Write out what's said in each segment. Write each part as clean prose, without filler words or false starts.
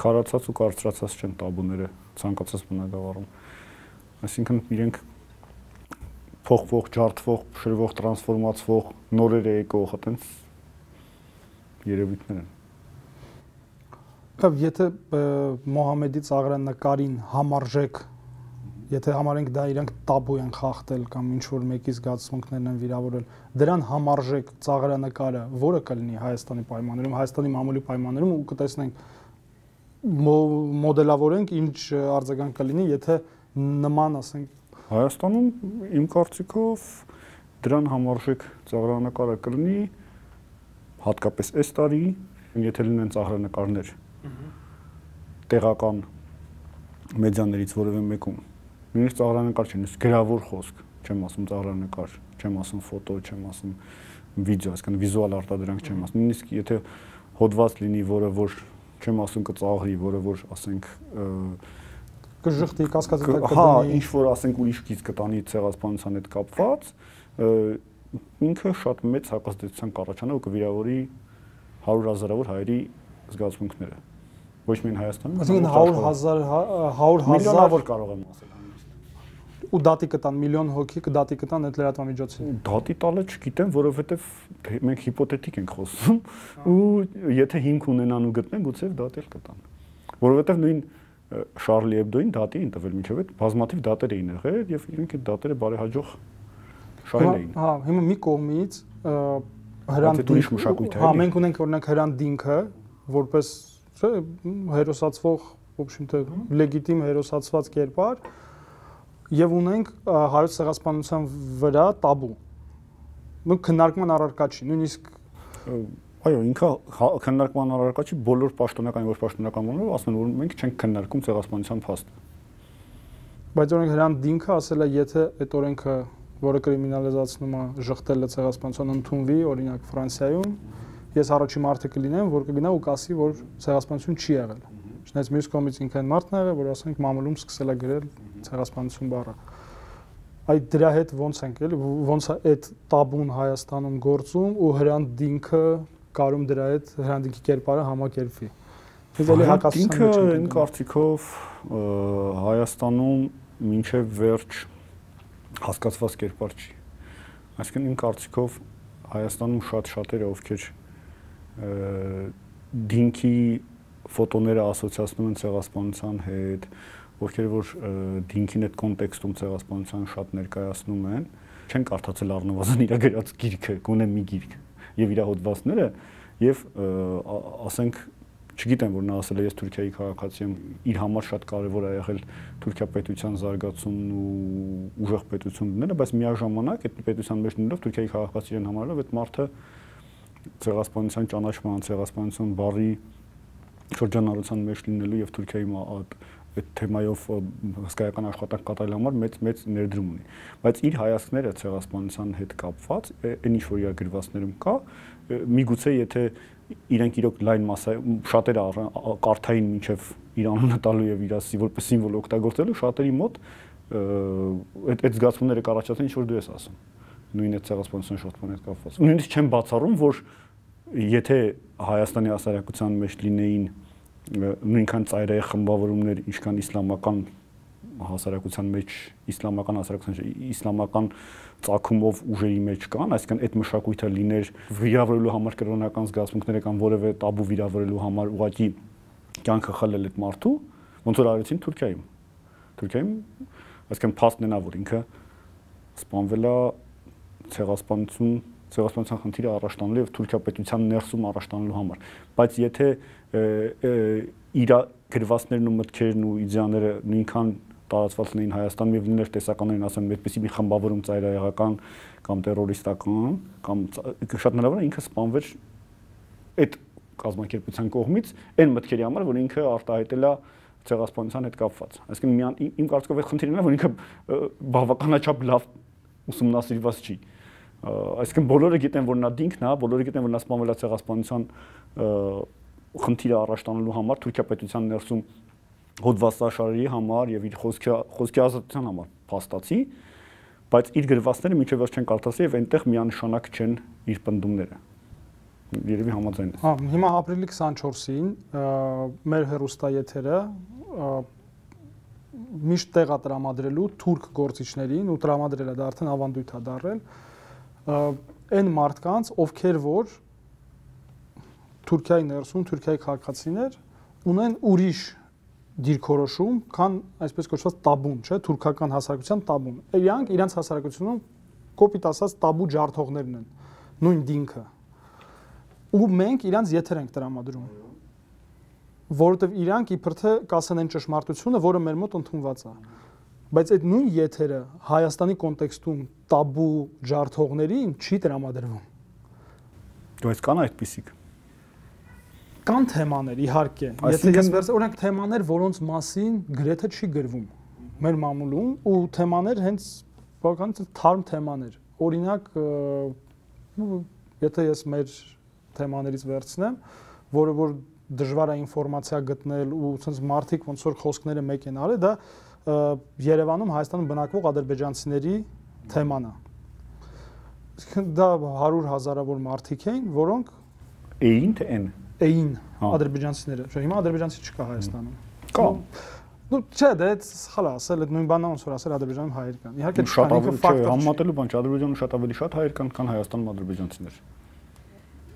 Խարացած ու կարծրացած չեն տաբուները ցանկացած բնակավարում։ Այսինքն իրենք փոխվող, ջարդվող, փշրվող, տրանսֆորմացվող, նորեր եկող, այտենց երևույթներ են։ Եթե Մոհամեդի ծաղրանկարին համարժեք, եթե համարենք դա իրենք տաբու են խախտել կամ ինչ-որ մեկի զգացմունքներն են վիրավորել, դրան համարժեք ծաղրանկարը որը կլինի Հայաստանի պայմաններում, Հայաստանի մամուլի պայմաններում ու կտեսնենք մոդելավորենք ինչ արձագանք կլինի, եթե նման ասենք Հայաստանում իմ կարծիքով դրան համարժեք ծաղրանկարը կլինի հատկապես այս տարի, եթե լինեն ծաղրանկարներ տեղական մեդիաներից որևէ մեկում, նույնիսկ ծաղրանկար չեն, գրավոր խոսք, չեմ ասում ծաղրանկար, չեմ ասում ֆոտո, չեմ ասում վիդեո, այսինքն վիզուալ արտադրանք չեմ ասում, նույնիսկ եթե հոդված լինի, որը որ չեմ ասում կծաղրի, որը որ ասենք կժխտի կասկածի տակ կդնի, հա, ինչ որ ասենք ուրիշ գիծ կտանի ցեղասպանության հետ կապված, ինքը շատ մեծ հակազդեցության կառաջանա ու կվիրավորի 100,000-ավոր հայերի զգացմունքները։ Ոչ միայն Հայաստանում, այսինքն 100,000 միլիոնավոր կարող եմ ասել։ Ու դատի կտան, միլիոն հոգի կդատի կտան այդ լրատվամիջոցին։ Դատի տալը չգիտեմ, որովհետև մենք հիպոթետիկ ենք խոսում ու եթե հիմք ունենան ու գտնեն, գուցե դատել կտան։ Որովհետև նույն Շարլի Էբդոին դատի են տվել մինչև այդ բազմաթիվ դատեր էին եղել եւ իրենք այդ դատերը բարեհաջող շահել էին։ Հա, հիմա մի կողմից հրանտ, հա, մենք ունենք օրինակ հրանտինքը որպես հերոսացվող, в общем-то, լեգիտիմ հերոսացված կերպար եւ ունենք հայոց ցեղասպանության վրա տաբու։ Մենք քննարկման առարկա չի, նույնիսկ այո, ինքը քննարկման առարկա չի, բոլոր պաշտոնական եւ ոչ պաշտոնական բաները ասում են, որ մենք չենք քննարկում ցեղասպանության փաստը։ Բայց օրենք հրանտ դինքը ասել է, եթե այդ օրենքը, որը կրիմինալիզացնում է ժխտելը ցեղասպանության ընդունվի, օրինակ Ֆրանսիայում, ես առաջին մարդը կլինեմ, որ կգնա ու կասի, որ ցեղասպանություն չի եղել։ Չնայած մյուս կողմից ինքը այն մարդն է եղել, որ ասենք մամուլում սկսել է գրել ցեղասպանություն բառը։ Այդ դրա հետ ոնց ենք էլի, ոնց է այդ տաբուն Հայաստանում գործում ու հրանտ դինքը կարում դրա հետ հրանտ դինքի կերպարը համակերպվի։ Ես էլի հակասության մեջ եմ կարծիքով Հայաստանում մինչև վերջ հասկացված կերպար չի։ Այսինքն իմ կարծիքով Հայաստանում շատերը ովքեր դինքի ֆոտոները ասոցիացնում են ցեղասպանության հետ, ովքեր որ դինքին այդ կոնտեքստում ցեղասպանության շատ ներկայացնում են, չեն կարդացել առնվազն իր գրած գիրքը, գոնե մի գիրք եւ իր հոդվածները եւ ասենք չգիտեմ որ նա ասել է ես Թուրքիայի քաղաքացի եմ, իր համար շատ կարեւոր է եղել Թուրքիա պետության զարգացումն ու ուժեղ պետություն դնելը, բայց միաժամանակ այդ պետության մեջ լինելով Թուրքիայի քաղաքացիին համարելով այդ մարդը ցեղասպանության ճանաչման, ցեղասպանության բարի շրջանառության մեջ լինելու եւ Թուրքիայի այդ թեմայով հսկայական աշխատանք կատարելու համար մեծ ներդրում ունի։ Բայց իր հայացքները ցեղասպանության հետ կապված, այն ինչ որ իր գրվածներում կա, միգուցե եթե իրենք իրոք լայն մասը շատերը կարթային մինչև իր անունը տալու եւ իր որպես սիմվոլ օգտագործելու շատերի մոտ այդ զգացումները կառաջացան ինչ որ դու ես ասում։ Նույն այդ ցեղասպանության շփման հետ կապված։ Նույնիսկ չեմ բացառում, որ եթե Հայաստանի հասարակության մեջ լինեին նույնքան ծայրահեղ խմբավորումներ, ինչքան իսլամական հասարակության մեջ, իսլամական ծագումով ուժերի մեջ կան, այսինքն այդ մշակույթը լիներ վիրավորելու համար կրոնական զգացմունքները կամ որևէ տաբու վիրավորելու համար ուղղակի կյանքը խլել այդ մարդու, ոնց որ արեցին Թուրքիայում։ Թուրքիայում, այսինքն փաստն է, որ ինքը սպանվել է ցեղասպանության խնդիրը առաջ տանելու եւ Թուրքիա պետության ներսում առաջ տանելու համար, բայց եթե իր գրվածներն ու մտքերն ու իդեաները նույնքան տարածված լինեին Հայաստանում եւ լիներ տեսականորեն ասեմ այդպեսի մի խմբավորում ծայրահեղական կամ terroristական կամ շատ հնարավոր է ինքը սպանվեր այդ կազմակերպության կողմից այն մտքերի համար, որ ինքը արտահայտել է ցեղասպանության հետ կապված։ Այսինքն իմ կարծիքով այդ խնդիրն է, որ ինքը բավականաչափ լավ ուսումնասիրված չի։ Այսինքն բոլորը գիտեն, որ նա դինքն է, բոլորը գիտեն, որ նա սպանվել է ցեղասպանության խնդիրը առաջ տանելու համար Թուրքիա պետության ներսում հոդվածաշարերի համար եւ իր խոսքի ազատության համար փաստացի, բայց իր գրվածները մինչև վերջ չեն կարդացել եւ այնտեղ միանշանակ չեն իր պնդումները։ երևի համաձայն ես։ Հա, հիմա ապրիլի 24-ին մեր հեռուստաեթերը միշտ տեղա տրամադրելու թուրք գործիչներին ու տրամադրել է դա արդեն ավանդույթ է դարել այն մարդկանց, ովքեր որ Թուրքիայի ներսում, Թուրքիայի քաղաքացիներ ունեն ուրիշ դիրքորոշում, քան այսպես կոչված տաբուն, չէ, թուրքական հասարակության տաբուն։ Իրանք իրենց հասարակությունում կոպիտ ասած տաբու ջարդողներն են, նույն դինքը։ Ու մենք իրանց եթեր ենք տրամադրում։ Որովհետև իրանք իբր թե կասեն այն ճշմարտությունը, որը մեր մոտ ընդունված է։ Բայց այդ նույն եթերը Հայաստանի կոնտեքստում տաբու ջարդողներին չի տրամադրվում։ Բայց կան այդպիսիք։ Կան թեմաներ, իհարկե։ Եթե ես օրինակ թեմաներ, որոնց մասին գրեթե չի գրվում մեր մամուլում, ու թեմաներ հենց բավականին թարմ թեմաներ։ Օրինակ, եթե ես մեր թեմաներից վերցնեմ, որը որ դժվար է ինֆորմացիա գտնել ու ցենց մարդիկ ոնց որ խոսքները մեկ են արել, դա Երևանում, Հայաստանում բնակվող ադրբեջանցիների թեման է։ Դա 100,000-ավոր մարդիկ էին, որոնք էին թե են էին ադրբեջանցիները։ Հիմա ադրբեջանցի չկա Հայաստանում։ Կա։ Ну, չէ, դա սխալ է ասել, այդ նույն բանն ոնց որ ասել Ադրբեջանում հայեր կան։ Իհարկե շատ ավելի ֆակտ համատելու բան, Ադրբեջանում շատ ավելի շատ հայեր կան, քան Հայաստանում ադրբեջանցիներ։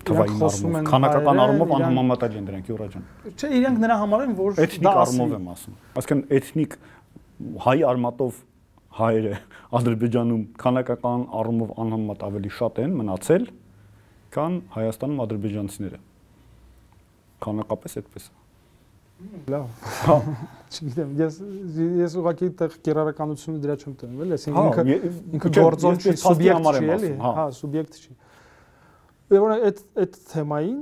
Թվային առումով, քանակական առումով անհամեմատելի են դրանք, Յուրա ջան։ Չէ, իրենք նրա համար են, որ էթնիկ առումով եմ ասում։ Այսինքն էթնիկ հայ արմատով հայերը Ադրբեջանում քանակական առումով անհամեմատ ավելի շատ են մնացել, քան Հայաստանում ադրբեջանցիները։ Քանակապես այդպես է։ Լավ։ Հա, չգիտեմ, ես ուղղակի այդտեղ կիրառականությունը դրա չեմ տանում, էլի, այսինքն ինքը գործող չի, սուբյեկտ չի, էլի, հա, սուբյեկտ չի։ Եվ այդ թեմային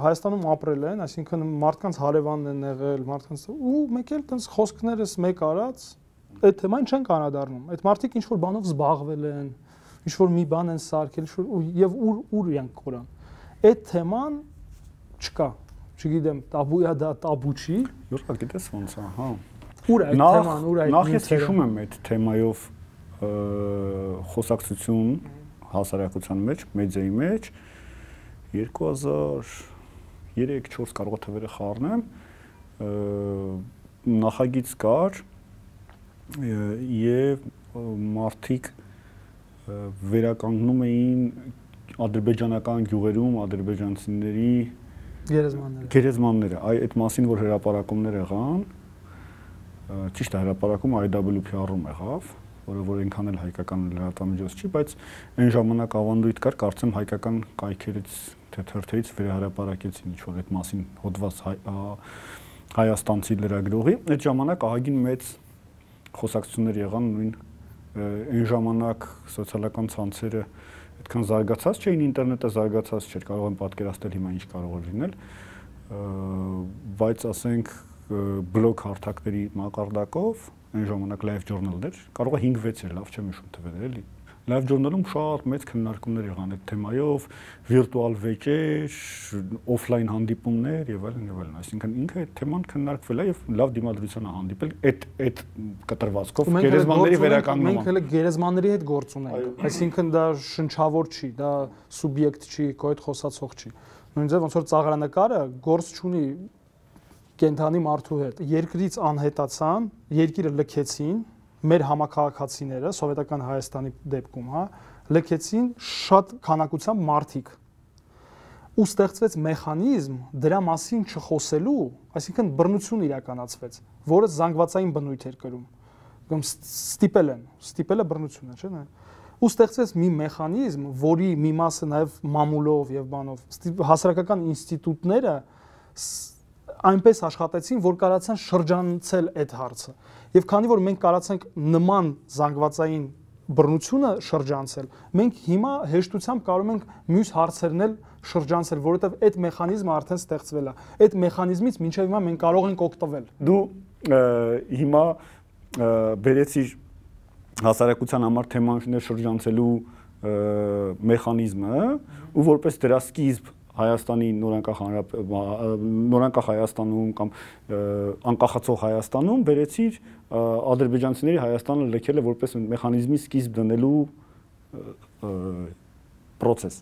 Հայաստանում ապրել են, այսինքն մարդկանց հարևանն են եղել, մարդկանց ու մեկ էլ տենց խոսքներս մեկ արած այդ թեմային չեն կանադառնում։ Այդ մարդիկ ինչ որ բանով զբաղվել են, ինչ որ մի բան են սարքել, եւ ուր իրանք կորան։ Այդ թեման չկա։ Չգիտեմ, տաբու է դա տաբու չի։ Յուրա, գիտես ոնց է, հա։ Ուր է այդ թեման, ուր է այդ։ Նախ ես հիշում եմ այդ թեմայով խոսակցություն հասարակության մեջ, մեդիայի մեջ 2003-4 կարող է թվերը խառնեմ, նախագիծ կար եւ մարդիկ վերականգնում էին ադրբեջանական գյուղերում ադրբեջանցիների գերեզմանները, այդ մասին որ հրապարակումներ եղան, ճիշտ է հրապարակումը IWPR-ում եղավ, որը որ այնքան էլ հայկական լրատվամիջոց չի, բայց այն ժամանակ ավանդույթ կար, կարծեմ հայկական կայքերից թե թերթերից վերահրապարակեցին ինչ որ այդ մասին հոդված հայաստանցի լրագրողի, այդ ժամանակ ահագին մեծ խոսակցություններ եղան նույն այն ժամանակ սոցիալական ցանցերը այդքան զարգացած չէին, ինտերնետը զարգացած չէր, կարող եմ պատկերացնել հիմա ինչ կարող է լինել, բայց ասենք բլոգ հարթակների մակարդակով այն ժամանակ live journal-ներ, կարող է 5-6 էր, լավ չեմ հիշում թվերը, էլի։ Live journal-ում շատ մեծ քննարկումներ եղան այդ թեմայով, վիրտուալ վեճեր, օֆլայն հանդիպումներ եւ այլն, այսինքն ինքը այդ թեման քննարկվել է եւ լավ դիմադրության է հանդիպել այդ կտրվածքով գերեզմանների վերականգնումը։ Մենք հենց գերեզմանների հետ գործ ունենք, այսինքն դա շնչավոր չի, դա սուբյեկտ չի, քո այդ խոսացող չի։ Նույն ձև ոնց որ ծաղրանկարը գործ չունի կենթանի մարդու հետ։ Երկրից անհետացան, երկիրը լքեցին, մեր համակարգացիները սովետական Հայաստանի դեպքում, հա, լքեցին շատ քանակությամբ մարդիկ։ Ու ստեղծվեց մեխանիզմ դրա մասին չխոսելու, այսինքն բռնություն իրականացվեց, որը զանգվածային բնույթ էր կրում։ Կամ ստիպելը բռնություն է, չէ՞։ Ու ստեղծվեց մի մեխանիզմ, որի մի մասը նաև մամուլով եւ բանով հասարակական ինստիտուտները այնպես աշխատեցին, որ կարացան շրջանցել այդ հարցը։ Եվ քանի որ մենք կարացանք նման զանգվածային բռնությունը շրջանցել, մենք հիմա հեշտությամբ կարող ենք մյուս հարցերն էլ շրջանցել, որովհետև այդ մեխանիզմը արդեն ստեղծվել է։ Այդ մեխանիզմից մինչև հիմա մենք կարող ենք օգտվել։ Դու հիմա բերեցիր հասարակության համար թեմաներ շրջանցելու մեխանիզմը, ու որպես դրա սկիզբ Հայաստանի նորանկախ Հայաստանում կամ անկախացող Հայաստանում բերեցիր ադրբեջանցիների Հայաստանը լքելը որպես մեխանիզմի սկիզբ դնելու process։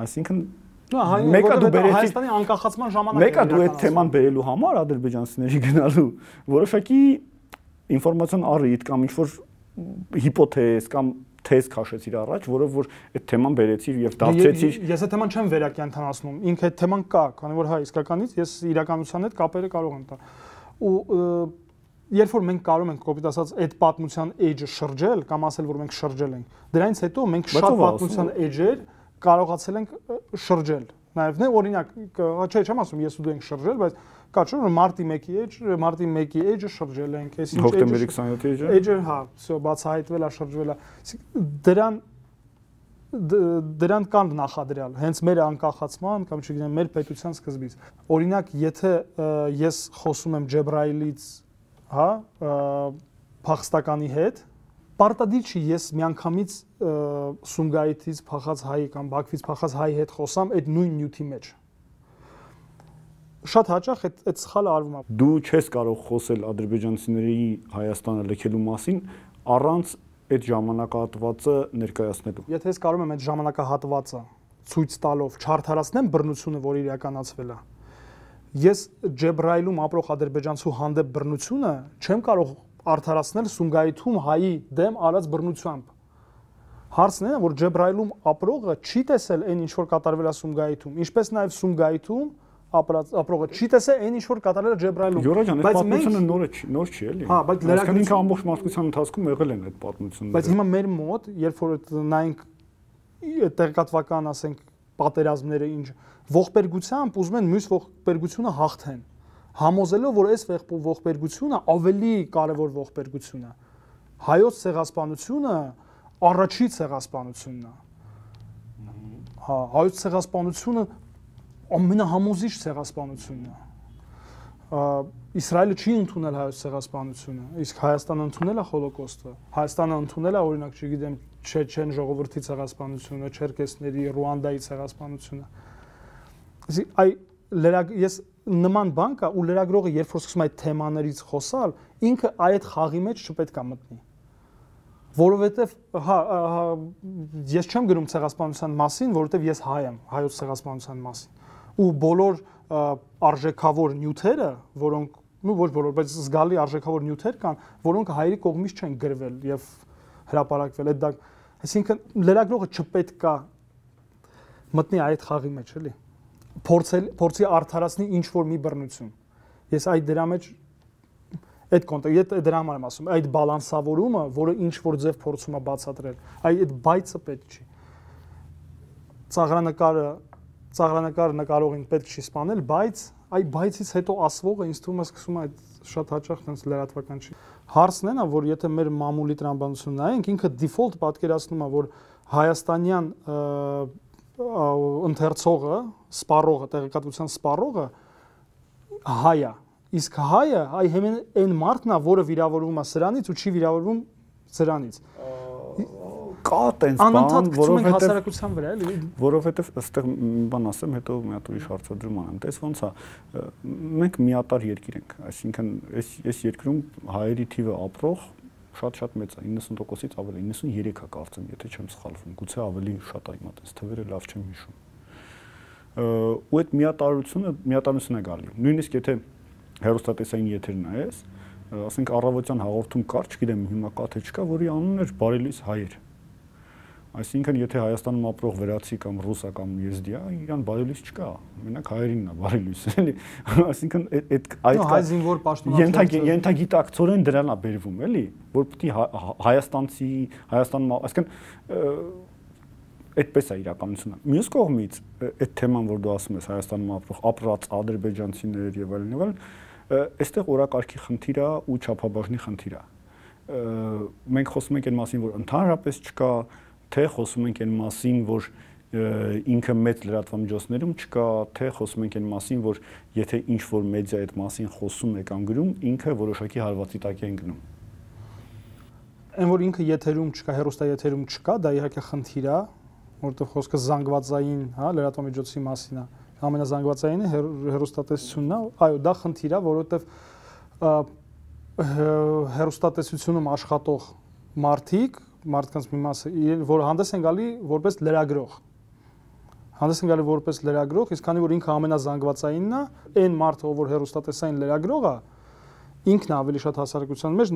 Այսինքն Մեկը դու բերեցի Հայաստանի անկախացման ժամանակ մեկը դու այդ թեման բերելու համար ադրբեջանցիների գնալու որոշակի ինֆորմացիոն առիթ կամ ինչ-որ հիպոթեզ կամ թեզ քաշեցիր առաջ, որով որ այդ թեման բերեցիր եւ դարձեցիր։ Ես այդ թեման չեմ վերակենդանացնում։ Ինքը այդ թեման կա, քանի որ հա իսկականից ես իրականության հետ կապերը կարող եմ տալ։ Ու երբ որ մենք կարող ենք կոպիտ ասած այդ պատմության edge-ը շրջել կամ ասել որ մենք շրջել ենք, դրանից հետո մենք շատ պատմության edge-եր կարողացել ենք շրջել։ Նաեւ օրինակ, չէ, չեմ ասում ես ու դու ենք շրջել, բայց կա չէ՞ որ մարտի 1-ի edge-ը շրջել ենք, այս ինչ հոկտեմբերի 27-ի edge-ը, հա, всё բացահայտվել է, շրջվել է։ Դրան կան նախադրյալ, հենց մեր անկախացման կամ չգիտեմ մեր պետության սկզբից։ Օրինակ, եթե ես խոսում եմ Ջեբրայիլից, հա, փախստականի հետ, պարտադիր չի ես միանգամից Սումգայիթից փախած հայ կամ Բաքվից փախած հայ հետ խոսամ այդ նույն նյութի մեջ։ Շատ հաճախ այդ սխալը արվում է։ Դու չես կարող խոսել ադրբեջանցիների Հայաստանը լքելու մասին առանց այդ ժամանակահատվածը ներկայացնելու։ Եթե ես կարող եմ այդ ժամանակահատվածը ցույց տալով չարթարացնեմ բռնությունը, որ իրականացվել է, ես Ջեբրայիլում ապրող ադրբեջանցու հանդեպ բռնությունը չեմ կարող արդարացնել Սումգայիթում հայի դեմ արած բռնությամբ։ Հարցն է, որ Ջեբրայիլում ապրողը չի տեսել այն ինչ որ կատարվել է Սումգայիթում, ինչպես նաև Սումգայիթում ապրողը չի տեսել այն ինչ որ կատարել է Ջեբրայիլում։ Յորա ջան, այդ պատմությունը նոր չի էլի։ Հա, բայց ինքը ամբողջ մարդկության ընթացքում եղել են այդ պատմությունները։ Բայց հիմա մեր մոտ, երբ որ նայենք տեղեկատվական, ասենք, պատերազմները ինչ ողբերգությամբ ուզում են մյուս ողբերգությունը հաղթեն, համոզելով որ այս ողբերգությունը ավելի կարևոր ողբերգություն է։ Հայոց ցեղասպանությունը առաջի ցեղասպանությունն է։ Հա, հայոց ցեղասպանությունը ամենահամոզիչ ցեղասպանությունն է։ Իսրայելը չի ընդունել հայոց ցեղասպանությունը, իսկ Հայաստանը ընդունել է հոլոկոստը։ Հայաստանը ընդունել է, օրինակ, չգիտեմ, չեչեն ժողովրդի ցեղասպանությունը, չերկեսների, Ռուանդայի ցեղասպանությունը։ Ես նման բան կա ու լրագրողը երբ որ սկսում է այդ թեմաներից խոսալ, ինքը այդ խաղի մեջ չպետք է մտնի։ Որովհետև հա ես չեմ գրում ցեղասպանության մասին, որովհետև ես հայ եմ, հայոց ցեղասպանության մասին։ Ու բոլոր արժեքավոր նյութերը, որոնք, ну ոչ բոլոր, բայց զգալի արժեքավոր նյութեր կան, որոնք հայերի կողմից չեն գրվել եւ հրապարակվել։ Այդ դա, այսինքն լրագրողը չպետք է մտնի այդ խաղի մեջ, էլի։ Փորձի արդարացնի ինչ որ մի բռնություն։ Ես այդ դրա մեջ այդ կոնտեքստը դրա համար եմ ասում, այդ բալանսավորումը, որը ինչ որ ձև փորձում է բացատրել, այդ բայցը պետք չի։ Ծաղրանկարը նկարողին պետք չի սպանել, բայց այ բայցից հետո ասվողը ինձ թվում է սկսում է այդ շատ հաճախ տենց լրատվական չի։ Հարցն է, որ եթե մեր մամուլի տրամաբանությունը նայենք, ինքը դիֆոլտ պատկերացնում է, որ հայաստանյան ընթերցողը, սպառողը, տեղեկատվության սպառողը հայ է, իսկ հայը այն մարդն է, որը վիրավորվում է սրանից ու չի վիրավորվում սրանից։ Կա տենց բան, որովհետև ըստեղ բան ասեմ, հետո մի հատ ուրիշ հարցադրում անեմ։ Տես ոնց է, մենք միատարր երկիր ենք, այսինքն այս երկրում հայերի թիվը ապրող շատ մեծ է, 90%-ից ավելի, 93 է կարծեմ, եթե չեմ սխալվում, գուցե ավելի շատ է իմա, այս թվերը լավ չեմ հիշում։ Ու այդ միատարրություն է գալի։ Նույնիսկ եթե հեռուստատեսային եթեր նայես, ասենք առավոտյան հաղորդում կար, չգիտեմ հիմա կա թե չկա, որի անունն էր Բարելույս հայեր։ Այսինքն եթե Հայաստանում ապրող վրացի կամ ռուսա կամ եզդի է, իրան բարելույս չկա, մենակ հայերինն է բարելույս, էլի։ Այսինքն այդ հայ զինվոր պաշտոնյաներ ենթագիտակցորեն դրան է բերվում, էլի, որ պիտի հայաստանցի, Հայաստանում, այսինքն այդպես է իրականությունը։ Մյուս կողմից այդ թեման, որ դու ասում ես Հայաստանում ապրած ադրբեջանցիներ եւ այլն, այստեղ օրակարգի խնդիր է ու չափաբաժնի խնդիր է։ Մենք խոսում ենք այն մասին, որ ընդհանրապես չկա, թե խոսում ենք այն մասին, որ ինքը մեծ լրատվամիջոցներում չկա, թե խոսում ենք այն մասին, որ եթե ինչ-որ մեդիա այդ մասին խոսում է կամ գրում, ինքը որոշակի հարվածի տակ է ընկնում։ Այն որ ինքը եթերում չկա, հեռուստաեթերում չկա, դա իհարկե խնդիր է, որովհետև խոսքը զանգվածային, հա, լրատվամիջոցի մասին է։ Ամենազանգվածայինը հեռուստատեսությունն է, այո, դա խնդիր է, որովհետև հեռուստատեսությունում աշխատող մարդկանց մի մասը, որ հանդես են գալի որպես լրագրող, հանդես են գալի որպես լրագրող, իսկ քանի որ ինքը ամենազանգվածայինն է, այն մարդը, ով որ հեռուստատեսային լրագրող է, ինքն ավելի շատ հասարակության մեջ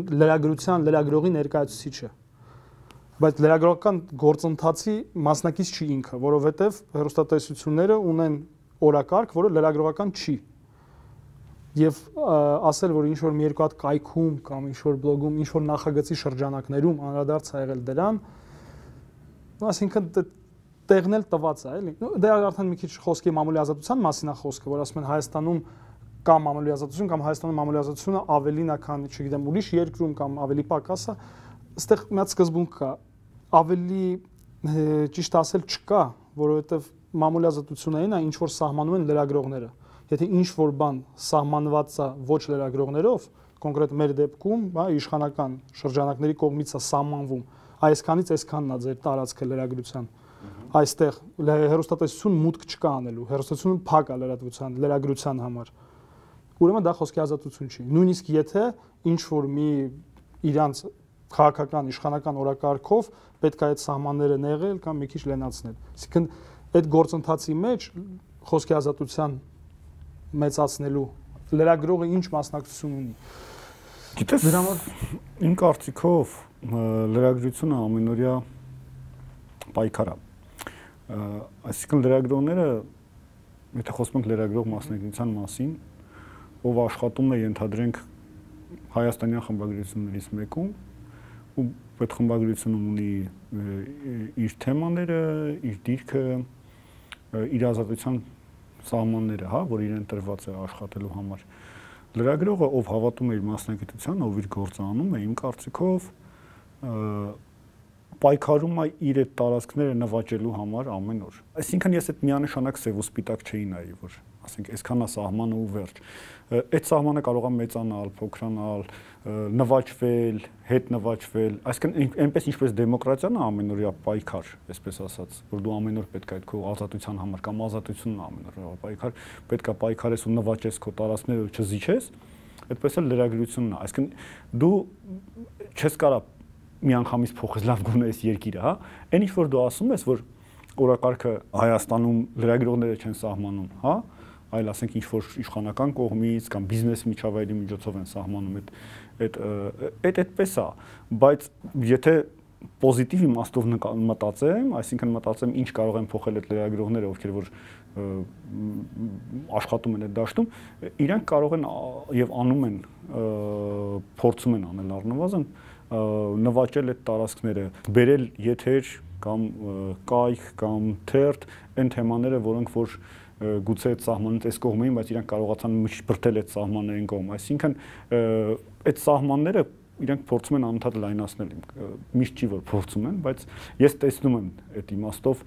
լրագրողի ներկայացուցիչը։ Բայց լրագրողական գործընթացի մասնակից չի ինքը, որովհետև հեռուստատեսությունները ունեն օրակարգ, որը լրագրողական չի։ Եվ ասել, որ ինչ որ մի երկու հատ կայքում կամ ինչ որ բլոգում, ինչ որ նախագծի շրջանակներում անդրադարձ ա եղել դրան, այսինքն տեղն էլ տված է, էլի։ Դա արդեն մի քիչ խոսքի մամուլի ազատության մասին է խոսքը, որ ասում են Հայաստանում կամ մամուլի ազատություն կամ Հայաստանում մամուլի ազատությունը ավելին է, քան, չգիտեմ, ուրիշ երկրում կամ ավելի պակաս է, այստեղ մի հատ սկզբունք կա, ավելի ճիշտ ասել չկա, որովհետև մամուլի ազատությունային է ինչ որ սահմանում են լրագրողները։ Եթե ինչ որ բան սահմանված է ոչ լրագրողներով, կոնկրետ մեր դեպքում, հա, իշխանական շրջանակների կողմից է սահմանվում, այսքանից այսքանն է ձեր տարածքը լրագրության։ Այստեղ հեռուստատեսություն մուտք չկա անելու, հեռուստատեսությունը փակ է լրագրության համար։ Ուրեմն դա խոսքի ազատություն չի։ Նույնիսկ եթե ինչ որ մի իրանց քաղաքական իշխանական օրակարգով պետք է այդ սահմանները նեղել կամ մի քիչ լենացնել։ Այսինքն այդ գործընթացի մեջ խոսքի ազատության մեծացնելու լրագրողը ինչ մասնակցություն ունի։ Գիտես, իմ կարծիքով լրագրությունը ամենօրյա պայքար է։ Այսինքն լրագրողները, եթե խոսում ենք լրագրող մասնակցության մասին, ով աշխատում է, ենթադրենք, հայաստանյան խմբագրություններից մեկում, ու այդ խմբագրությունը ունի իր թեմաները, իր դիրքը, իր ազատության սահմանները, հա, որ իրեն տրված է աշխատելու համար։ Լրագրողը, ով հավատում է իր մասնագիտությանը, ով իր գործը անում է, իմ կարծիքով պայքարում է իր այդ տարածքները նվաճելու համար ամեն օր։ Այսինքն ես այդ միանշանակ սև ու սպիտակ չէի նայի, որ ասենք այսքան է սահմանը ու վերջ։ Այդ սահմանը կարող է մեծանալ, փոքրանալ, նվաճվել, հետ նվաճվել, այսինքն այնպես ինչպես դեմոկրատիան է ամենօրյա պայքար, այսպես ասած, որ դու ամեն օր պետք է այդ քո ազատության համար կամ ազատությունն է ամենօրյա պայքար, պետք է պայքարես ու նվաճես քո տարածքները ու չզիջես, այդպես էլ լրագրությունն է, այսինքն դու չես կարա միանգամից փոխես լավ գոնե այս երկիրը, հա, այն ինչ որ դու ասում ես, որ օրակարգը Հայաստանում լրագրողները չեն սահմանում, հա, այլ ասենք ինչ որ իշխանական կողմից կամ բիզնես միջավայրի միջոցով են սահմանում այդ այդպես է, բայց եթե պոզիտիվ իմաստով մտածեմ, այսինքն մտածեմ ինչ կարող են փոխել այդ լրագրողները, ովքեր որ աշխատում են այդ դաշտում, իրանք կարող են եւ անում են, փորձում են անել առնվազն նվաճել այդ տարածքները, բերել եթեր կամ կայք կամ թերթ այն թեմաները, որոնք որ գուցե այդ սահմանից այս կողմ էին, բայց իրանք կարողացան միշտ բրդել այդ սահմաններին կողմ, այսինքն այդ սահմանները իրանք փորձում են անընդհատ լայնացնել, միշտ չի որ փորձում են, բայց ես տեսնում եմ այդ իմաստով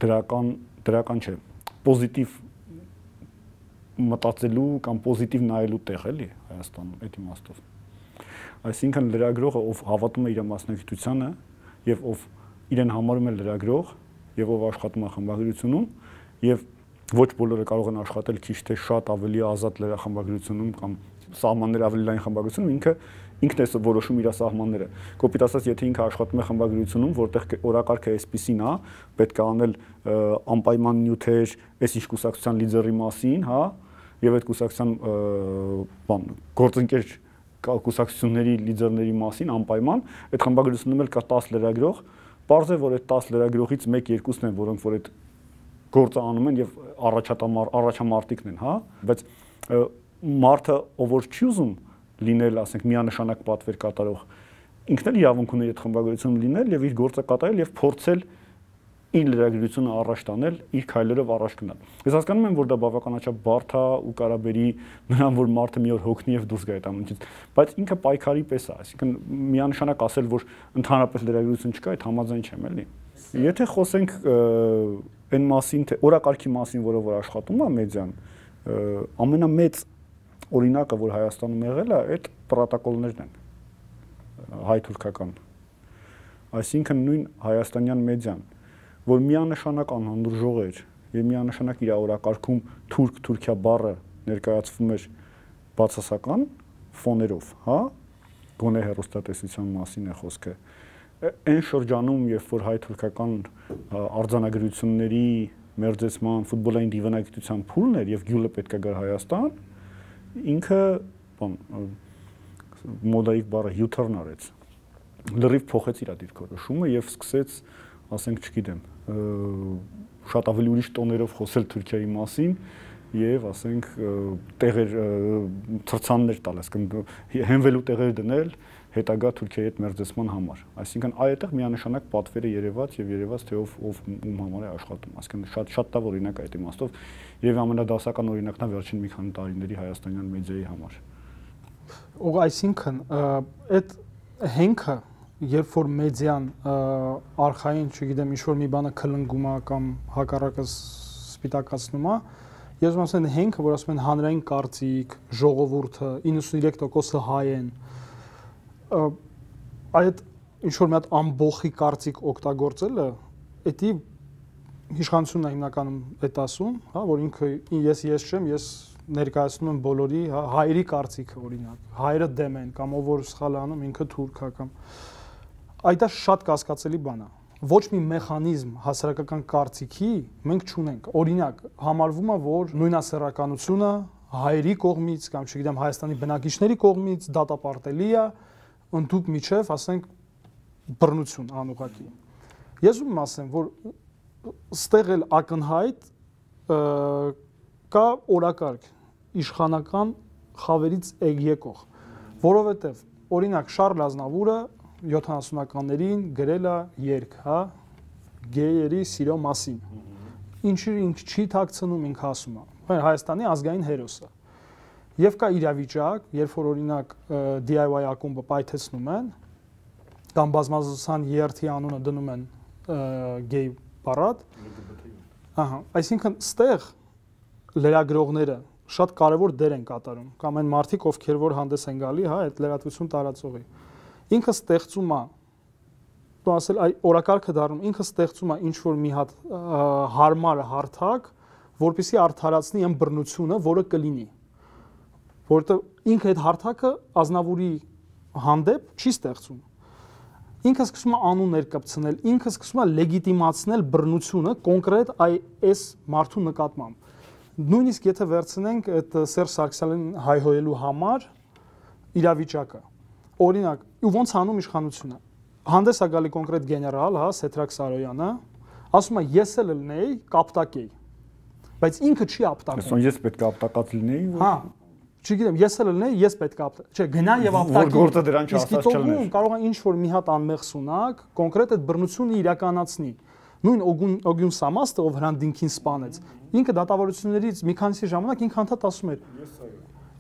դրական չէ, պոզիտիվ մտածելու կամ պոզիտիվ նայելու տեղ էլի Հայաստանում այդ իմաստով։ Այսինքն լրագրողը, ով հավատում է իր մասնագիտությանը եւ ով իրեն համարում է լրագրող եւ ով աշխատում է խմբագրությունում եւ ոչ բոլորը կարող են աշխատել քիչ թե շատ ավելի ազատ լրախմբագրությունում կամ սահմաններ ավելի լայն խմբագրությունում, ինքն է որոշում իր սահմանները։ Կոպիտ ասած, եթե ինքը աշխատում է խմբագրությունում, որտեղ օրակարգը այսպեսին է, պետք է անել անպայման նյութեր, այս ինչ կուսակցության լիդերի մասին, հա, եւ այդ կուսակցության գործընկեր կուսակցությունների լիդերների մասին անպայման, այդ խմբագրությունում էլ կա 10 լրագրող, պարզ է, որ այդ 10 լրագրողից 1-2-ն են, որոնք որ այդ գործը անում են եւ առաջամարտիկն են, հա, բայց մարդը, ով որ չի ուզում լինել, ասենք, միանշանակ պատվեր կատարող, ինքն էլ իրավունք ունի այդ խմբագրությունում լինել եւ իր գործը կատարել եւ փորձել իր լրագրությունը առաջ տանել, իր քայլերով առաջ գնալ։ Ես հասկանում եմ, որ դա բավականաչափ բարդ է ու կարաբերի նրան, որ մարդը մի օր հոգնի եւ դուրս գա այդ ամենից, բայց ինքը պայքարի պես է, այսինքն միանշանակ ասել, որ ընդհանրապես լրագրություն չկա, այդ համաձայն չեմ, էլի։ Եթե խոսենք այն մասին, թե օրակարգի մասին, որով որ աշխատում է մեդիան, ամենամեծ օրինակը, որ Հայաստանում եղել է, այդ պրոտոկոլներն են հայ-թուրքական։ Այսինքն նույն հայաստանյան մեդիան, որ միանշանակ անհանդուրժող էր եւ միանշանակ իր օրակարգում Թուրքիա բառը ներկայացվում էր բացասական ֆոներով, հա, գոնե հեռուստատեսության մասին է խոսքը, այն շրջանում, երբ որ հայ-թուրքական արձանագրությունների մերձեցման ֆուտբոլային դիվանագիտության փուլն էր եւ գյուլը պետք է գար Հայաստան, ինքը մոդայիկ բառը U-turn արեց։ Լրիվ փոխեց իր դիրքորոշումը եւ սկսեց, ասենք, չգիտեմ, շատ ավելի ուրիշ տոներով խոսել Թուրքիայի մասին եւ, ասենք, տեղեր ծրցաններ տալ, այսինքն հենվելու տեղեր դնել հետագա Թուրքիայի հետ մերձեցման համար։ Այսինքն այդտեղ միանշանակ պատվերը երևաց եւ երևաց թե ով ում համար է աշխատում։ Այսինքն շատ տավ օրինակ այդ իմաստով եւ ամենադասական օրինակն է վերջին մի քանի տարիների հայաստանյան մեդիայի համար։ Ու այսինքն այդ հենքը, երբ որ մեդիան արխային, չգիտեմ, ինչ որ մի բանը քլնգում է կամ հակառակը սպիտակացնում է, ես ուզում եմ հենքը, որ ասում են հանրային կարծիք, ժողովուրդը 93%-ը հայ են, այդ ինչ որ մի հատ ամբողջի կարծիք օգտագործելը, դա իշխանությունն է հիմնականում այդ ասում, հա, որ ինքը ես չեմ, ես ներկայացնում եմ բոլորի, հա, հայերի կարծիքը օրինակ, հայերը դեմ են կամ ով որ սխալ անում, ինքը թուրք է կամ այդ շատ կասկածելի բան է։ Ոչ մի մեխանիզմ հասարակական կարծիքի մենք չունենք։ Օրինակ, համարվում է, որ նույնասեռականությունը հայերի կողմից կամ չգիտեմ Հայաստանի բնակիչների կողմից դատապարտելի է, ընդդուք միջև, ասենք, բռնություն անուղղակի։ Ես ուզում եմ ասեմ, որ ստեղ էլ ակնհայտ կա օրակարգ իշխանական խավերից եկող, որովհետև օրինակ Շարլ Ազնավուրը 70-ականներին գրել է երգ, հա, գեյերի սիրո մասին։ Ինչի չի թաքցնում, ինքը ասում է։ Հայաստանի ազգային հերոսը։ Եվ կա իրավիճակ, երբ որ օրինակ DIY ակումբը պայթեցնում են, կամ բազմազգային երթի անունը դնում են գեյ պարադ, ահա, այսինքն ստեղ լրագրողները շատ կարևոր դեր են կատարում, կամ այն մարդիկ, ովքեր որ հանդես են գալի, հա, այդ լրատվություն տարածողի։ Ինքը ստեղծում է, դու ասել, այ օրակարգը դառնում, ինքը ստեղծում է ինչ որ մի հատ հարմար հարթակ, որպեսզի արդարացնի այն բռնությունը, որը կլինի։ Որովհետև ինքը այդ հարթակը Ազնավուրի հանդեպ չի ստեղծում։ Ինքը սկսում է անուն ներկապցնել, ինքը սկսում է լեգիտիմացնել բռնությունը կոնկրետ այս մարդու նկատմամբ։ Նույնիսկ եթե վերցնենք այդ Սերժ Սարգսյանին հայհոյելու համար իրավիճակը, օրինակ, ու ոնց անում իշխանությունը։ Հանդես է գալի կոնկրետ գեներալ, հա, Սեդրակ Սարոյանը, ասում է ես էլ լինեի կապտակեի, բայց ինքը չի ապտակում։ Այսինքն ես պետք է ապտակած լինեի, հա, չգիտեմ, ես էլ լինեի, ես պետք է ապտակ, չէ, գնա եւ ապտակի։ Որ գործը դրան չասած չլներ։ Կարող է ինչ որ մի հատ անմեղ սունակ կոնկրետ այդ բռնությունը իրականացնի։ Նույն Օգյուն Սամաստը, ով Հրանտ-Դինքին սպանեց, ինքը դատավարություններից մի քանիսի ժամանակ ինքը անդադ ասում էր։